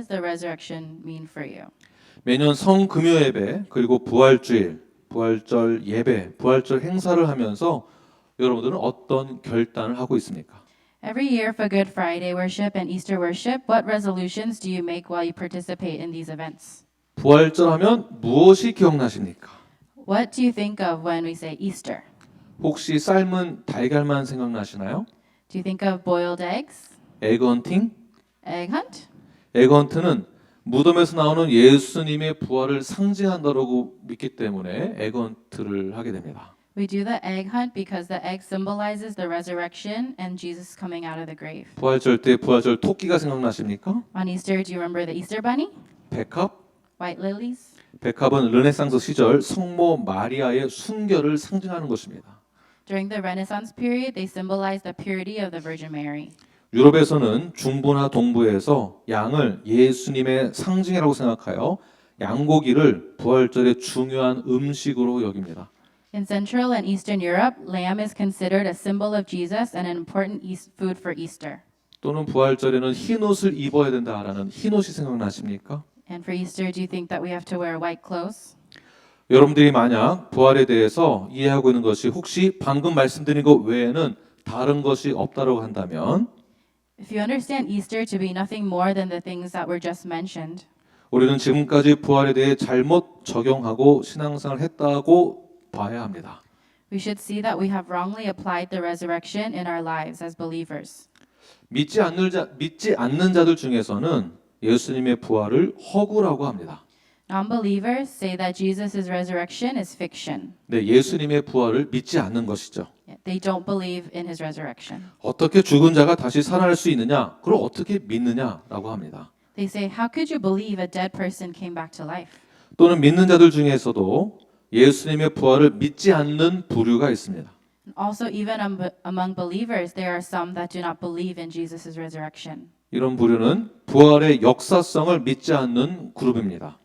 does the resurrection mean for you? 매년 성금요 예배 그리고 부활주일, 부활절 예배, 부활절 행사를 하면서 여러분들은 어떤 결단을 하고 있습니까? Every year for Good Friday worship and Easter worship, what resolutions do you make while you participate in these events? 부활절 하면 무엇이 기억나십니까? What do you think of when we say Easter? 혹시 삶은 달걀만 생각나시나요? Do you think of boiled eggs? 에그헌팅? Egg hunt? 에그헌트는 무덤에서 나오는 예수님의 부활을 상징한다고 믿기 때문에 에그헌트를 하게 됩니다. We do the egg hunt because the egg symbolizes the resurrection and Jesus coming out of the grave. 부활절 때 부활절 토끼가 생각나십니까? On Easter, do you remember the Easter bunny? 백합? White lilies? 백합은 르네상스 시절 성모 마리아의 순결을 상징하는 것입니다. During the Renaissance period, they symbolize the purity of the Virgin Mary. 유럽에서는 중부나 동부에서 양을 예수님의 상징이라고 생각하여 양고기를 부활절의 중요한 음식으로 여깁니다. In Central and Eastern Europe, lamb is considered a symbol of Jesus and an important food for Easter. 또는 부활절에는 흰 옷을 입어야 된다라는 흰 옷이 생각나십니까? And for Easter, do you think that we have to wear white clothes? 여러분들이 만약 부활에 대해서 이해하고 있는 것이 혹시 방금 말씀드린 것 외에는 다른 것이 없다고 한다면 If you understand Easter to be nothing more than the things that were just mentioned, 우리는 지금까지 부활에 대해 잘못 적용하고 신앙생활을 했다고 봐야 합니다. we should see that we have wrongly applied the resurrection in our lives as believers. 믿지 않는 자들 중에서는 예수님의 부활을 허구라고 합니다. Non-believers say that Jesus' resurrection is fiction. 네, 예수님의 부활을 믿지 않는 것이죠. They don't believe in his resurrection. 어떻게 죽은 자가 다시 살아날 수 있느냐? 그걸 어떻게 믿느냐라고 합니다. They say, how could you believe a dead person came back to life? 또는 믿는 자들 중에서도 예수님의 부활을 믿지 않는 부류가 있습니다. Also, even among believers, there are some that do not believe in Jesus' resurrection. 이런 부류는 부활의 역사성을 믿지 않는 그룹입니다.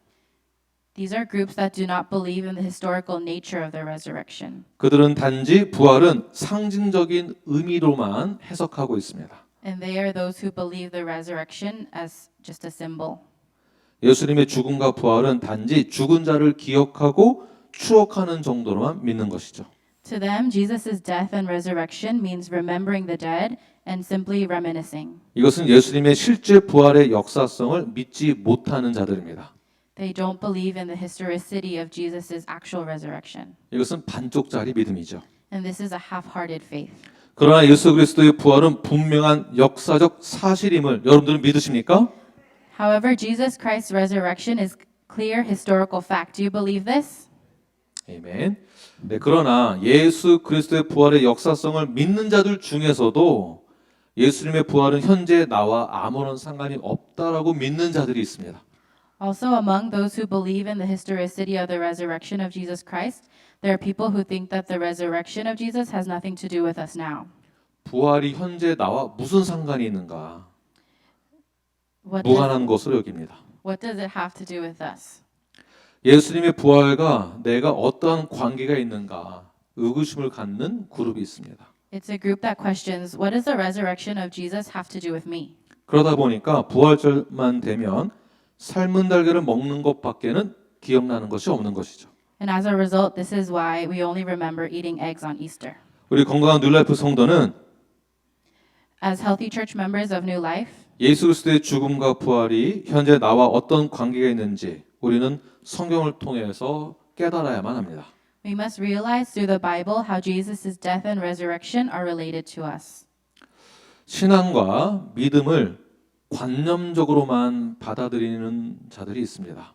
These are groups that do not believe in the historical nature of the resurrection. 그들은 단지 부활은 상징적인 의미로만 해석하고 있습니다. And they are those who believe the resurrection as just a symbol. 예수님의 죽음과 부활은 단지 죽은 자를 기억하고 추억하는 정도로만 믿는 것이죠. To them, Jesus' death and resurrection means remembering the dead and simply reminiscing. 이것은 예수님의 실제 부활의 역사성을 믿지 못하는 자들입니다. They don't believe in the historicity of Jesus' actual resurrection. 이것은 반쪽짜리 믿음이죠. And this is a half-hearted faith. 그러나 예수 그리스도의 부활은 분명한 역사적 사실임을 여러분들은 믿으십니까? However, Jesus Christ's resurrection is clear historical fact. Do you believe this? 아멘. 네, 그러나 예수 그리스도의 부활의 역사성을 믿는 자들 중에서도 예수님의 부활은 현재 나와 아무런 상관이 없다라고 믿는 자들이 있습니다. Also, among those who believe in the historicity of the resurrection of Jesus Christ, there are people who think that the resurrection of Jesus has nothing to do with us now. 부활이 현재 나와 무슨 상관이 있는가? What 무관한 것으로 여깁니다. does it have to do with us? 예수님의 부활과 내가 어떠한 관계가 있는가 의구심을 갖는 그룹이 있습니다. It's a group that questions, what does the resurrection of Jesus have to do with me? 그러다 보니까 부활절만 되면 삶은 달걀을 먹는 것밖에는 기억나는 것이 없는 것이죠. And as a result, this is why we only remember eating eggs on Easter. 우리 건강한 뉴라이프 성도는 As healthy church members of New Life, 예수 그리스도의 죽음과 부활이 현재 나와 어떤 관계가 있는지 우리는 성경을 통해서 깨달아야만 합니다. we must realize through the Bible how Jesus' death and resurrection are related to us. 신앙과 믿음을 관념적으로만 받아들이는 자들이 있습니다.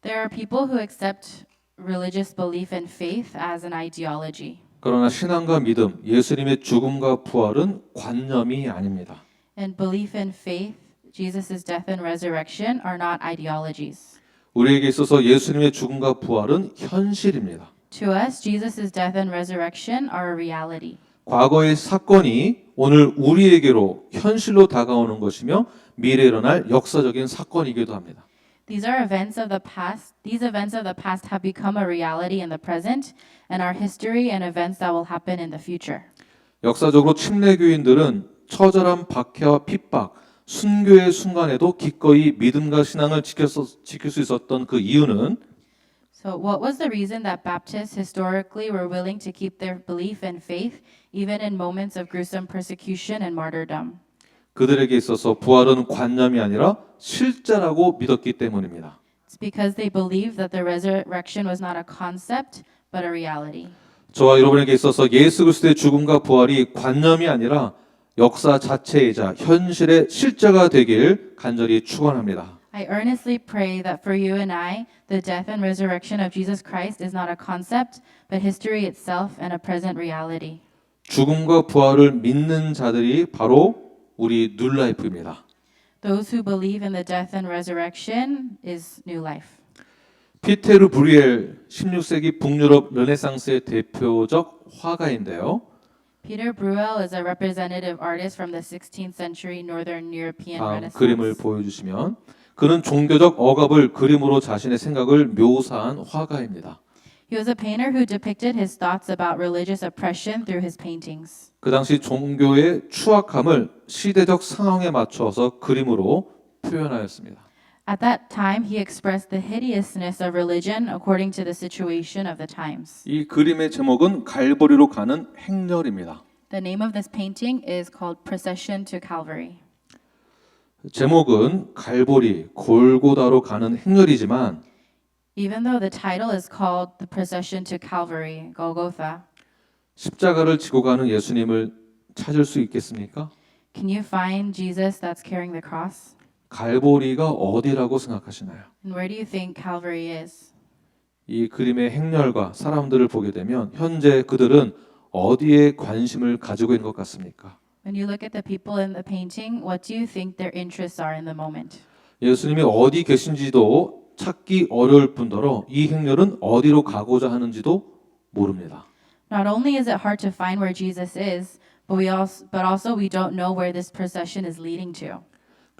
There are people who accept religious belief and faith as an ideology. 그러나 신앙과 믿음, 예수님의 죽음과 부활은 관념이 아닙니다. And belief and faith, Jesus' death and resurrection are not ideologies. 우리에게 있어서 예수님의 죽음과 부활은 현실입니다. To us, Jesus' death and resurrection are a reality. 과거의 사건이 오늘 우리에게로 현실로 다가오는 것이며 미래에 일어날 역사적인 사건이기도 합니다. These are events of the past. These events of the past have become a reality in the present and are history and events that will happen in the future. 역사적으로 침례교인들은 처절한 박해와 핍박, 순교의 순간에도 기꺼이 믿음과 신앙을 지킬 수 있었던 그 이유는 So, what was the reason that Baptists historically were willing to keep their belief and faith even in moments of gruesome persecution and martyrdom? 그들에게 있어서 부활은 관념이 아니라 실제라고 믿었기 때문입니다. It's because they believed that the resurrection was not a concept but a reality. 저와 여러분에게 있어서 예수 그리스도의 죽음과 부활이 관념이 아니라 역사 자체이자 현실의 실제가 되길 간절히 축원합니다. I earnestly pray that for you and I, the death and resurrection of Jesus Christ is not a concept, but history itself and a present reality. 죽음과 부활을 믿는 자들이 바로 우리 뉴라이프입니다. Those who believe in the death and resurrection is new life. 피테르 브리엘 16세기 북유럽 르네상스의 대표적 화가인데요. Peter Bruegel is a representative artist from the 16th century Northern European 다음 Renaissance. 그림을 보여주시면 그는 종교적 억압을 그림으로 자신의 생각을 묘사한 화가입니다. He was a painter who depicted his thoughts about religious oppression through his paintings. 그 당시 종교의 추악함을 시대적 상황에 맞춰서 그림으로 표현하였습니다. At that time, he expressed the hideousness of religion according to the situation of the times. 이 그림의 제목은 갈보리로 가는 행렬입니다. The name of this painting is called Procession to Calvary. 제목은 갈보리, 골고다로 가는 행렬이지만 Even though the title is called The Procession to Calvary, Golgotha, 십자가를 지고 가는 예수님을 찾을 수 있겠습니까? can you find Jesus that's carrying the cross? 갈보리가 어디라고 생각하시나요? And where do you think Calvary is? 이 그림의 행렬과 사람들을 보게 되면 현재 그들은 어디에 관심을 가지고 있는 것 같습니까? When you look at the people in the painting, what do you think their interests are in the moment? 예수님이 어디 계신지도 찾기 어려울 뿐더러 이 행렬은 어디로 가고자 하는지도 모릅니다. Not only is it hard to find where Jesus is, but also we don't know where this procession is leading to.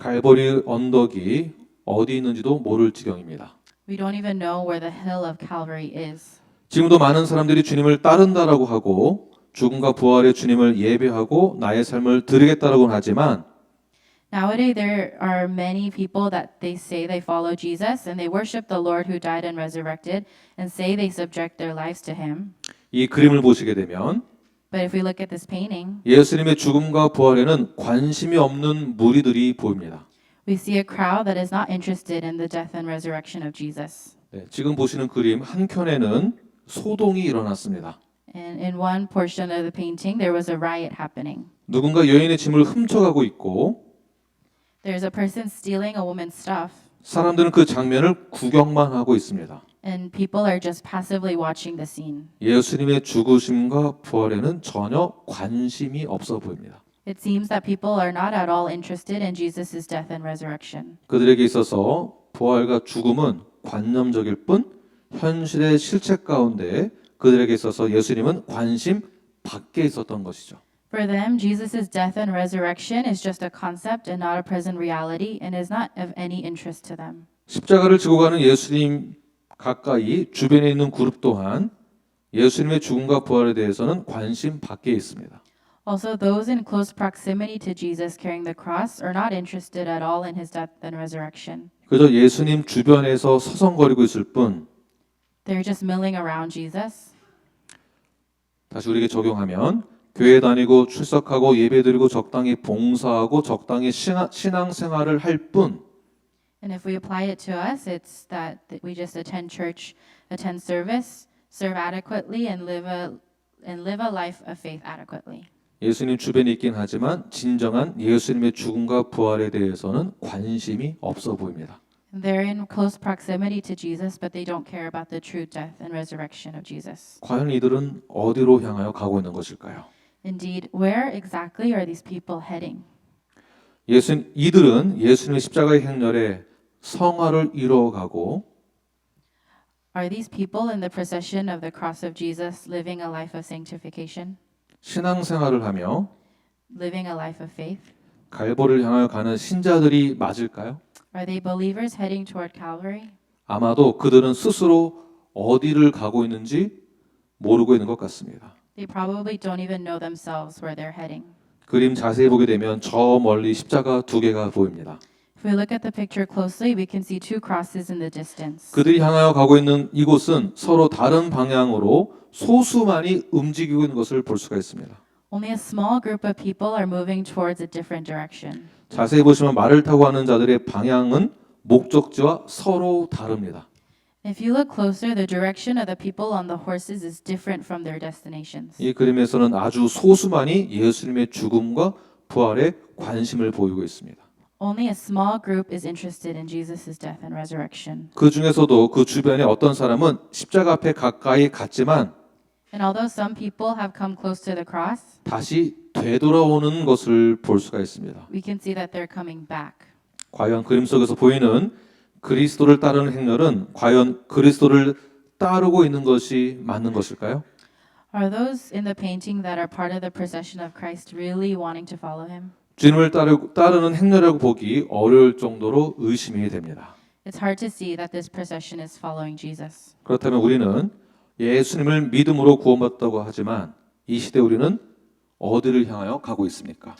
갈보리 언덕이 어디 있는지도 모를 지경입니다. We don't even know where the hill of Calvary is. 지금도 많은 사람들이 주님을 따른다라고 하고 죽음과 부활의 주님을 예배하고 나의 삶을 드리겠다라고는 하지만 Nowadays, there are many people that they say they follow Jesus and they worship the Lord who died and resurrected and say they subject their lives to him. 이 그림을 보시게 되면 But if we look at this painting, 예수님의 죽음과 부활에는 관심이 없는 무리들이 보입니다. we see a crowd that is not interested in the death and resurrection of Jesus. 네, 지금 보시는 그림 한 켠에는 소동이 일어났습니다. And in one portion of the painting, there was a riot happening. 누군가 여인의 짐을 훔쳐가고 있고 There's a person stealing a woman's stuff, 사람들은 그 장면을 구경만 하고 있습니다. and people are just passively watching the scene. 예수님의 죽으심과 부활에는 전혀 관심이 없어 보입니다. It seems that people are not at all interested in Jesus' death and resurrection. 그들에게 있어서 부활과 죽음은 관념적일 뿐 현실의 실체 가운데 그들에게 있어서 예수님은 관심 밖에 있었던 것이죠. For them, Jesus' death and resurrection is just a concept and not a present reality and is not of any interest to them. 십자가를 지고 가는 예수님 가까이 주변에 있는 그룹 또한 예수님의 죽음과 부활에 대해서는 관심 밖에 있습니다. Also, those in close proximity to Jesus carrying the cross are not interested at all in his death and resurrection. 그저 예수님 주변에서 서성거리고 있을 뿐 They're just milling around Jesus. 다시 우리에게 적용하면 교회 다니고 출석하고 예배드리고 적당히 봉사하고 적당히 신앙생활을 할 뿐 And if we apply it to us, it's that we just attend church, attend service, serve adequately, and live a life of faith adequately. 예수님 주변에 있긴 하지만 진정한 예수님의 죽음과 부활에 대해서는 관심이 없어 보입니다. They're in close proximity to Jesus, but they don't care about the true death and resurrection of Jesus. 과연 이들은 어디로 향하여 가고 있는 것일까요? Indeed, where exactly are these people heading? 이들은 예수님의 십자가의 행렬에 성화를 이루어가고 Are these people in the procession of the cross of Jesus living a life of sanctification, 신앙생활을 하며 living a life of faith? 갈보리를 향하여 가는 신자들이 맞을까요? Are they believers heading toward Calvary? 아마도 그들은 스스로 어디를 가고 있는지 모르고 있는 것 같습니다. They probably don't even know themselves where they're heading. 그림 자세히 보게 되면 저 멀리 십자가 두 개가 보입니다. If we look at the picture closely, we can see two crosses in the distance. 그들이 향하여 가고 있는 이곳은 서로 다른 방향으로 소수만이 움직이고 있는 것을 볼 수가 있습니다. Only a small group of people are moving towards a different direction. 자세히 보시면 말을 타고 가는 자들의 방향은 목적지와 서로 다릅니다. If you look closer, the direction of the people on the horses is different from their destinations. 이 그림에서는 아주 소수만이 예수님의 죽음과 부활에 관심을 보이고 있습니다. Only a small group is interested in Jesus' death and resurrection. 그 중에서도 그 주변에 어떤 사람은 십자가 앞에 가까이 갔지만 And although some people have come close to the cross, 다시 되돌아오는 것을 볼 수가 있습니다. we can see that they're coming back. 과연 그림 속에서 보이는 그리스도를 따르는 행렬은 과연 그리스도를 따르고 있는 것이 맞는 것일까요? Are those in the painting that are part of the procession of Christ really wanting to follow him? 주님을 따르는 행렬이라고 보기 어려울 정도로 의심이 됩니다. It's hard to see that this procession is following Jesus. 그렇다면 우리는 예수님을 믿음으로 구원받았다고 하지만 이 시대 우리는 어디를 향하여 가고 있습니까?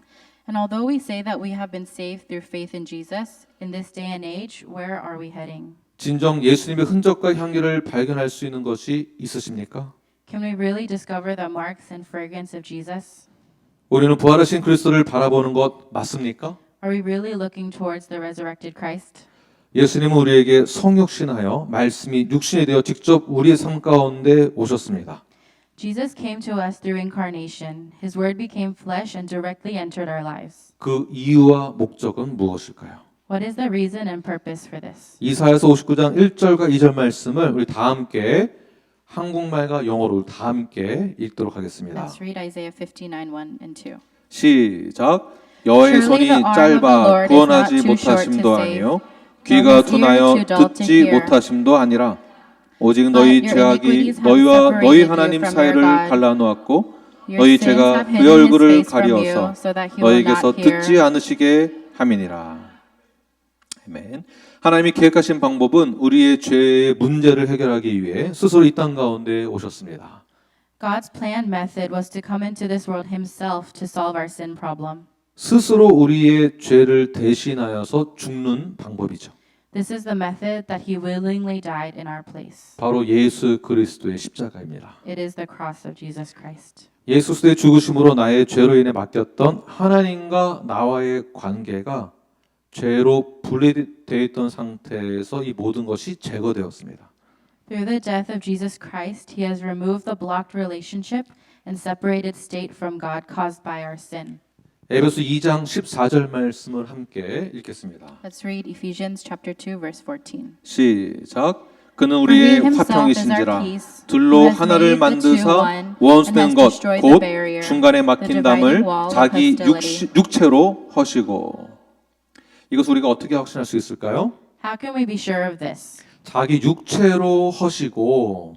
And although we say that we have been saved through faith in Jesus, in this day and age, where are we heading? 진정 예수님의 흔적과 향기를 발견할 수 있는 것이 있으십니까? Can we really discover the marks and fragrance of Jesus? 우리는 부활하신 그리스도를 바라보는 것 맞습니까? Are we really looking towards the resurrected Christ? 예수님은 우리에게 성육신하여 말씀이 육신이 되어 직접 우리의 삶 가운데 오셨습니다. Jesus came to us through incarnation. His word became flesh and directly entered our lives. 그 이유와 목적은 무엇일까요? What is the reason and purpose for this? 이사야서 59장 1절과 2절 말씀을 우리 다 함께 한국말과 영어로 다 함께 읽도록 하겠습니다. Let's read Isaiah 59:1 and 2. 시작. 여호와의 손이 짧아 구원하지 못하심도 아니요 귀가 둔하여 듣지 못하심도 아니라 오직 너희 죄악이 너희와 너희 하나님 사이를 갈라놓았고 너희 죄가 그의 얼굴을 가리어서 너희에게서 듣지 않으시게 함이니라. 아멘. 하나님이 계획하신 방법은 우리의 죄의 문제를 해결하기 위해 스스로 이 땅 가운데 오셨습니다. God's planned method was to come into this world himself to solve our sin problem. 스스로 우리의 죄를 대신하여서 죽는 방법이죠. This is the method that he willingly died in our place. 바로 예수 그리스도의 십자가입니다. It is the cross of Jesus Christ. 예수 그리스도의 죽으심으로 나의 죄로 인해 맡겼던 하나님과 나와의 관계가 죄로 분리되어 있던 상태에서 이 모든 것이 제거되었습니다. Through the death of Jesus Christ, he has removed the blocked relationship and separated state from God caused by our sin. 에베소 2장 14절 말씀을 함께 읽겠습니다. Let's read Ephesians chapter 2 verse 14. 시작. 그는 우리의 화평이신지라 둘로 하나를 만드사 원수된 것 곧 중간에 막힌 담을 자기 육체로 허시고. 이것을 우리가 어떻게 확신할 수 있을까요? How can we be sure of this? 자기 육체로 허시고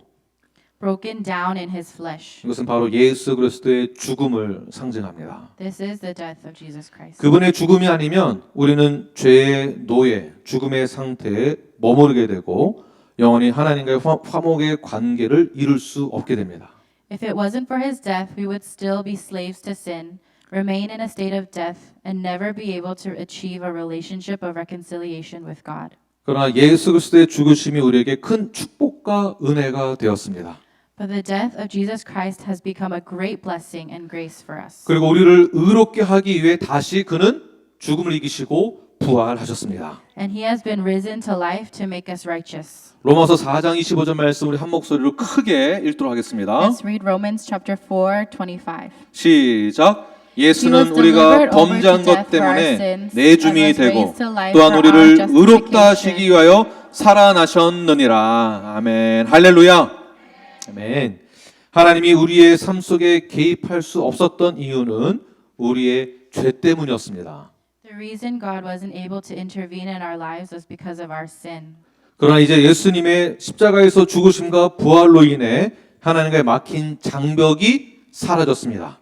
Broken down in his flesh. 이것은 바로 예수 그리스도의 죽음을 상징합니다. This is the death of Jesus Christ. 그분의 죽음이 아니면 우리는 죄의 노예, 죽음의 상태에 머무르게 되고 영원히 하나님과의 화목의 관계를 이룰 수 없게 됩니다. If it wasn't for his death, we would still be slaves to sin, remain in a state of death, and never be able to achieve a relationship of reconciliation with God. 그러나 예수 그리스도의 죽으심이 우리에게 큰 축복과 은혜가 되었습니다. But the death of Jesus Christ has become a great blessing and grace for us. 그리고 우리를 의롭게 하기 위해 다시 그는 죽음을 이기시고 부활하셨습니다. And he has been risen to life to make us righteous. 로마서 4장 25절 말씀 우리 한 목소리로 크게 읽도록 하겠습니다. Let's read Romans chapter 4:25. 시작. 예수는 우리가 범죄한 것 때문에 내줌이 되고 또한 우리를 의롭다 하시기 위하여 살아나셨느니라. 아멘. 할렐루야. 아멘. 하나님이 우리의 삶 속에 개입할 수 없었던 이유는 우리의 죄 때문이었습니다. The reason God wasn't able to intervene in our lives was because of our sin. 그러나 이제 예수님의 십자가에서 죽으심과 부활로 인해 하나님과의 막힌 장벽이 사라졌습니다.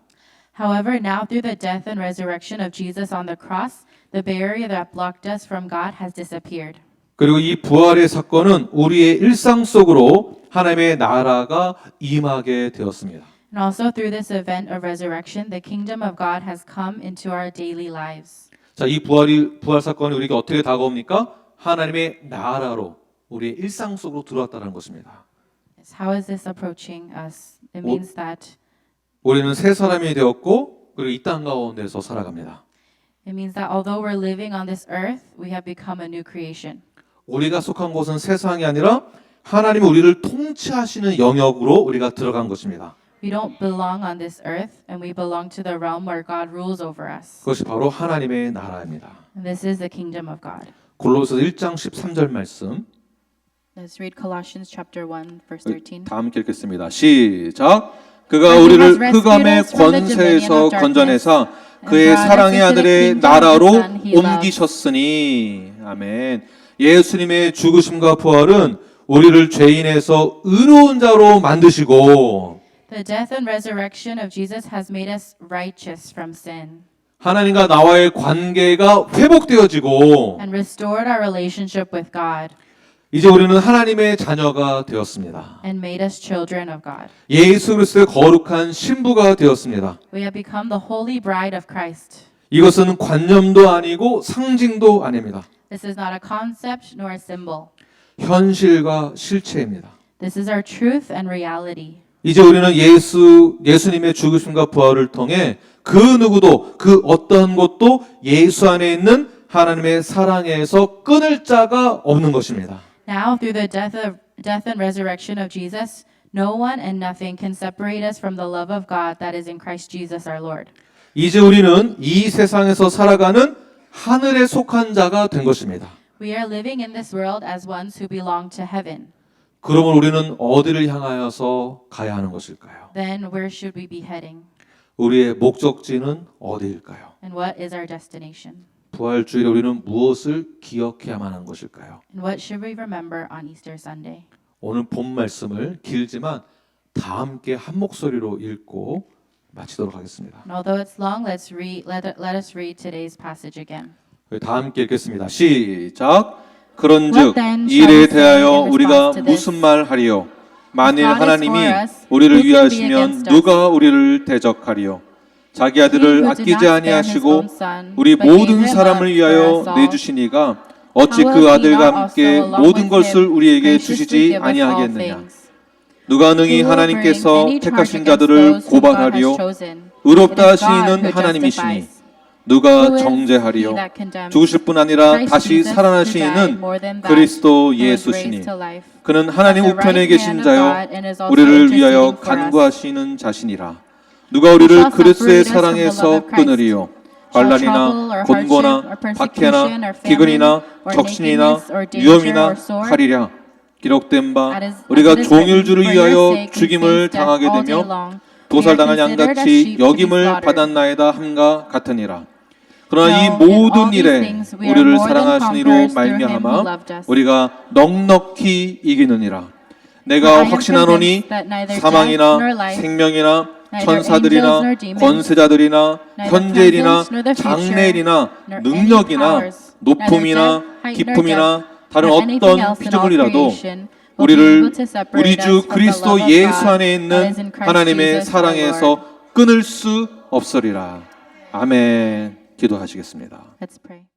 However, now through the death and resurrection of Jesus on the cross, the barrier that blocked us from God has disappeared. 그리고 이 부활의 사건은 우리의 일상 속으로 하나님의 나라가 임하게 되었습니다. And also through this event of resurrection, the kingdom of God has come into our daily lives. 자, 이 부활 사건이 우리에게 어떻게 다가옵니까? 하나님의 나라로 우리의 일상 속으로 들어왔다는 것입니다. How is this approaching us? It means that 우리는 새 사람이 되었고 그리고 이 땅 가운데서 살아갑니다. although we're living on this earth, we have become a new creation. 우리가 속한 곳은 세상이 아니라 하나님이 우리를 통치하시는 영역으로 우리가 들어간 것입니다. We don't belong on this earth, and we belong to the realm where God rules over us. 그것이 바로 하나님의 나라입니다. And this is the kingdom of God. 골로새서 1장 13절 말씀 Let's read Colossians chapter 1, verse 13. 다 함께 읽겠습니다. 시작. 그가 For he 우리를 has rescued 흑암의 us from the 권세에서 dominion of 건져내사 darkness 그의 and brought us 사랑의 into the 아들의 kingdom of the 나라로 Son he loves. 옮기셨으니 아멘. 예수님의 죽으심과 부활은 우리를 죄인에서 의로운 자로 만드시고 The death and resurrection of Jesus has made us righteous from sin 하나님과 나와의 관계가 회복되어지고 and restored our relationship with God 이제 우리는 하나님의 자녀가 되었습니다. and made us children of God. 예수 그리스도의 거룩한 신부가 되었습니다. We have become the holy bride of Christ. 이것은 관념도 아니고 상징도 아닙니다. This is not a concept nor a symbol. 현실과 실체입니다. This is our truth and reality. 이제 우리는 예수님의 죽으심과 부활을 통해 그 누구도 그 어떤 것도 예수 안에 있는 하나님의 사랑에서 끊을 자가 없는 것입니다. Now, through the death and resurrection of Jesus, no one and nothing can separate us from the love of God that is in Christ Jesus our Lord. 이제 우리는 이 세상에서 살아가는 하늘에 속한 자가 된 것입니다. We are living in this world as ones who belong to heaven. 그러면 우리는 어디를 향하여서 가야 하는 것일까요? Then where should we be heading? 우리의 목적지는 어디일까요? And what is our destination? 부활주일에 우리는 무엇을 기억해야만 하는 것일까요? And what should we remember on Easter Sunday? 오늘 본 말씀을 길지만 다 함께 한 목소리로 읽고 마치도록 하겠습니다. And although it's long, let us read today's passage again. 다 함께 읽겠습니다. 시작. 그런즉 What then shall 이에 we say 대하여 in 우리가 response to this? 무슨 말 하리요? 만일 God is 하나님이 for us, 우리를 who can be 위하시면 against us? 누가 우리를 대적하리요? 자기 He 아들을 who did 아끼지 not spare his 아니하시고 own son, 우리 but gave 모든 him 사람을 up 위하여 for us all, 내주시니가 어찌 how will 그 he 아들과 not 함께 also along 모든 with 것을 him 우리에게 graciously 주시지 give us all 아니하겠느냐? things? 누가 능히 Who will 하나님께서 bring any charge 택하신 against 자들을 those whom God has 고발하리요? chosen? 의롭다 It is God 하시는 who 하나님이시니 justifies. 누가 Who is he 정죄하리요? that condemns? 죽으실 뿐 아니라 Christ 다시 Jesus, who died 살아나시는 more than that, 그리스도 who was raised 예수시니 to life. 그는 하나님 At the 우편에 right 계신 hand of 자요 God and is also 우리를 interceding 위하여 for us. 간구하시는 자신이라. 누가 Who 우리를 shall 그리스도의 separate us from the love 사랑에서 of Christ? 끊으리요? Shall trouble 환난이나 or 곤고나 hardship or persecution 박해나 or famine 기근이나 or 적신이나 nakedness or danger 위험이나 or sword? 칼이랴. 기록된 바 As 우리가 it is 종일 written, 주를 for your 위하여 sake we 죽임을 face death 당하게 all day 되며 long. 도살당한 We are considered as 양같이 sheep to be 여김을 slaughtered. 받았나이다 함과 같으니라. 그러나 이 No, in 모든 all these 일에 things we are 우리를 more than 사랑하시는 이로 conquerors through him who 말미암아 loved us. 우리가 넉넉히 이기느니라. For 내가 I am 확신하노니 convinced that neither death 사망이나 nor life, 생명이나 neither 천사들이나 angels nor demons, 권세자들이나 neither 현재일이나 present nor the future, 장래일이나 nor any 능력이나 powers, 높음이나 neither death, height, nor 기품이나 depth, 다른 nor anything 어떤 else in all 피조물이라도 creation will be 우리를 able to separate 우리 us 주 from the 그리스도 love of 예수 God 안에 that 있는 is in Christ 하나님의 Jesus our 사랑에서 Lord. 끊을 수 없으리라. 아멘. 기도하시겠습니다. Let's pray.